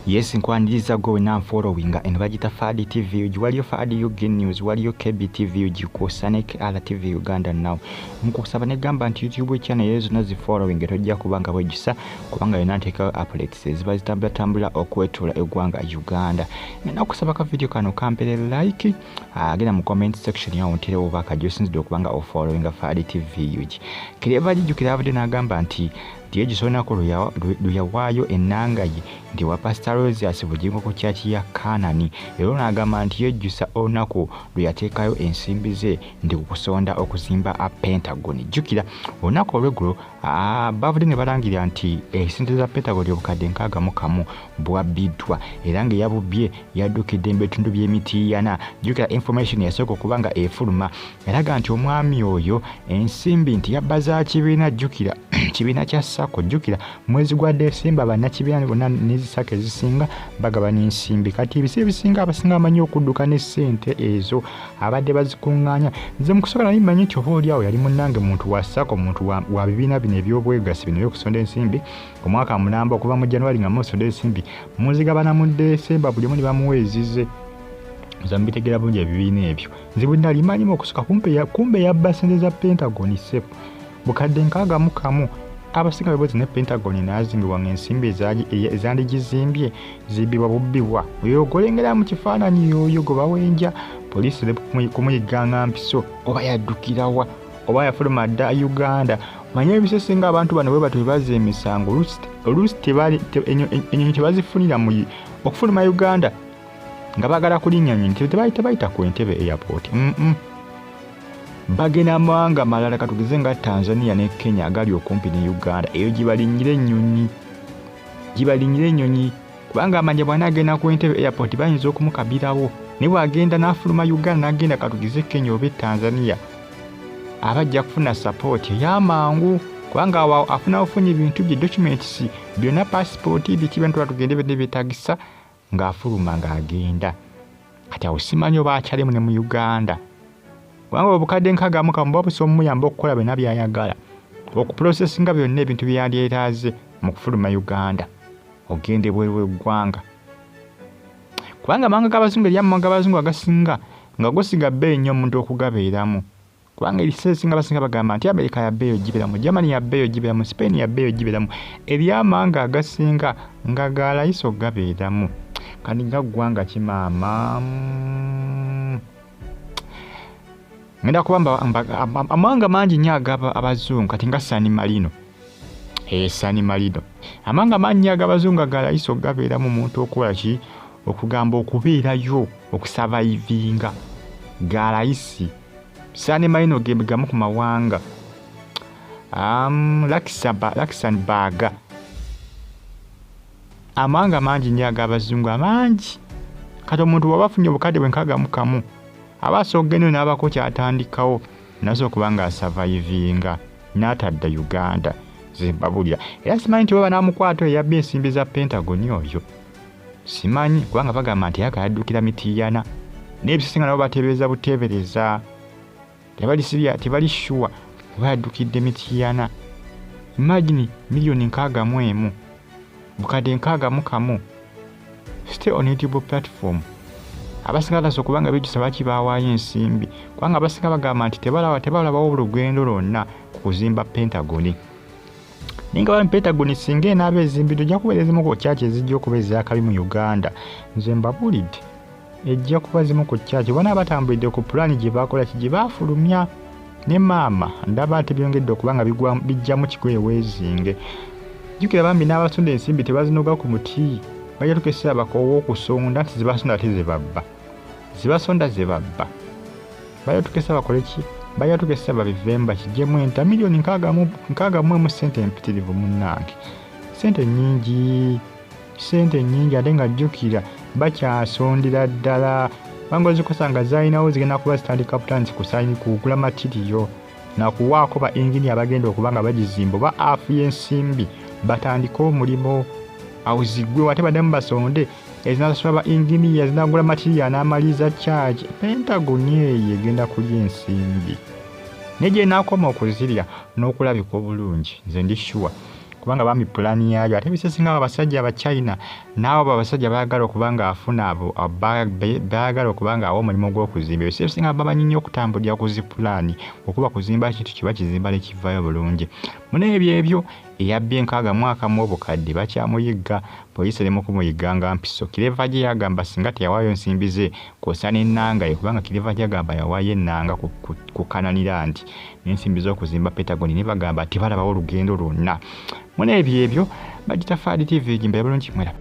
Yes, nkwaniriza go na following and bagita Fadi TV waliyo Fadi UG News waliyo KB TV uko Sanek TV Uganda now mukusaba ne gamba nti YouTube channel yezo nazi following tojja kubanga bwegisa kubanga yanateka updates ziba zitambula okwetula egwanga Uganda na kusaba ka video kano kampere like agenda mu comment section ya ontire obaka josinzi dokubanga o following Fadi TV uji kireba jukira abade na gamba nti ndiye jisona ko luyawayo enanga ye ndi wa Pastor Rose asibujingo ku church ya Kanani ero nagamba nti yejusa onako luyatekayo ensimbi ze ndi kukusonda okuzimba a Pentagon jukira onako olwegulo bavude ne balangira nti esente za Pentagon obukadde nkaga mukamu bwabiddwa era nga yabubye yadukidde mbetundu by'emiti yana jukira information yasoko kubanga efuluma eraga nti omwami oyo ensimbi nti yabaza kibina jukira kibina kya sako jukira mwezi gwa Desemba bannakibina bonna n'ezisake zisinga bagabana ensimbi kati ebise bisinga abasinga amanyi okudduka ne sente ezo abadde bazikunganya nze mukusoka nali manyi kyo olyawo yali munnange muntu wa sako muntu wa bibiina bino ebyobwegasi bino ebyokusonda ensimbi omwaka mulamba okuva mu January nga musonda ensimbi muzigabana mu Desemba buli omu bamuweezize zambitegera bulungi ebibiina ebyo nze bwe nali manyimu okusoka kumbe yabba sente za Pentagon sepo bukadde nkaga mukamu abasinga bebozi ne Pentagon nazimbibwa ng'ensimbi ezandigizimbye zibibwa bubbibwa oyo golengera mu kifaananyi yoyo go bawenja poliisi kumuyiganga mpiso oba yaddukirawa oba yafuluma dda Uganda manye ebisesenga abantu bano bwe batubaza emisango oluusi enyonyi tebazifunira mu okufuluma Uganda nga bagala kulinnya nyonyi tebayita ku Entebbe airport bagena mawanga malala katugize nga Tanzania ne Kenya agali okumpi ne Uganda eyo gibalinyire ennyonyi kubanga amanya bwana agenda ku Entebbe airport bayinza okumukabirawo ne bwagenda n'afuluma Uganda n'agenda katugize Kenya oba Tanzania abajja kufuna support y'amangu kubanga awo afuna ofunye ebintu bye documents byonna passport bikibintu batugende byetagisa ng'afuluma ng'agenda kati awo simanyi oba akyalemu ne mu Uganda kubanga obukadde nkaga mukamu babusobola omuyamba okukola byonna by'ayagala okuprocessinga byonna ebintu byalyetaaze mu kufuluma Uganda ogende bweru eggwanga kubanga amawanga g'abazungu eryamawanga g'abazungu agasinga nga gosiga bbeeyi nnyo omuntu okugabeeramu kubanga eriseesinga abasinga bagamba nti Amerika ya bbeeyi ogiberamu Germany ya bbeeyi ogiberamu Spain ya bbeeyi ogiberamu eryamawanga agasinga nga galayisa okugabeeramu kandi nga ggwanga kimaama ngenda kubamba amawanga mangi nnyo agaba abazungu kati nga San Marino amawanga mangi nnyo ag'abazungu galayisa okugabeeramu omuntu okukola ki okugamba okubeerayo okusavaivinga galayisi San Marino gamu ku mawanga Luxembourg amawanga mangi nnyo ag'abazungu amangi kati omuntu wabafunye obukadde bwenkaga mukamu abasogeno n'abako kyatandikawo nazo kubanga survivinga n'atadda Uganda Zebabye era simanyi nti baba namukwata eyabba ensimbi za Pentagon oyo simanyi kubanga bagamba nti yakayaddukira mitiyana n'ebisinga nabo bateebereza buteebereza tebali sure oba yaddukidde mitiyana imagine milioni 61 bukadde 61 stay on YouTube platform abasinga taso kubanga bijisa bakibawaayo ensimbi kubanga abasinga bagamba nti tebalabawo bulugendo lwonna kuzimba Pentagon ninga bali Pentagon singa enaaba ezimbiddwa ojja kubeera ezimu ku church ezijja okuba ezakabi mu Uganda nze mbabulidde ejja kuba zimu ku church bona batambulidde ku pulani gye bakola gye baafulumya ne maama ndaba ate byongedde okubanga bijjamu kikweweezinge jukira bambi n'abasonda ensimbi tebazinoga ku muti bajja tukesera abakowo okusonda nti zibasonda ate zibasonda zebabba bajja tukesera bakole ki bajja tukesera babivemba kijjemu enta milioni 61 sente empitirivu munnange sente nyingi ate nga jjukira bakyasondera ddala bangozi kusanga zayinawo zigenda kuba zitandika plans kusayini kugula matiriyo nakuwaako ba engini abagenda okubanga bagizimba oba afu y'ensimbi batandika omulimu awuzigwe wate baddamu basonde ezinasasula ba engineer zinagula matiriyo n'amaliza charge Pentagon eyo egenda kulya ensimbi neje nakoma okuzirya n'okulabika obulungi nze ndi sure kubanga bami plan yayo ate bisesinga abasajja aba China nabo abasajja baagala okubanga afuna abo baagala okubanga awo omulimu gw'okuzimba bisesinga bamanyi nnyo okutambulira ku zipulani okuba kuzimba kintu kiba kizimba ne kivaayo bulungi mune ebyo eyabbye nkaaga mwaka mu obukadde bakyamuyigga poliisi eremu kumuyiganga mpiso Kireva gye yagamba singa teyawaayo nsimbi ze kw'osa n'ennanga ye kubanga Kireva gye yagamba yawaayo ennanga ku Kananira nti n'ensimbi z'okuzimba Pentagon ne bagamba ati balabawo olugendo lwonna mune ebyo bagita Fadi TV gimbera bulungi mwera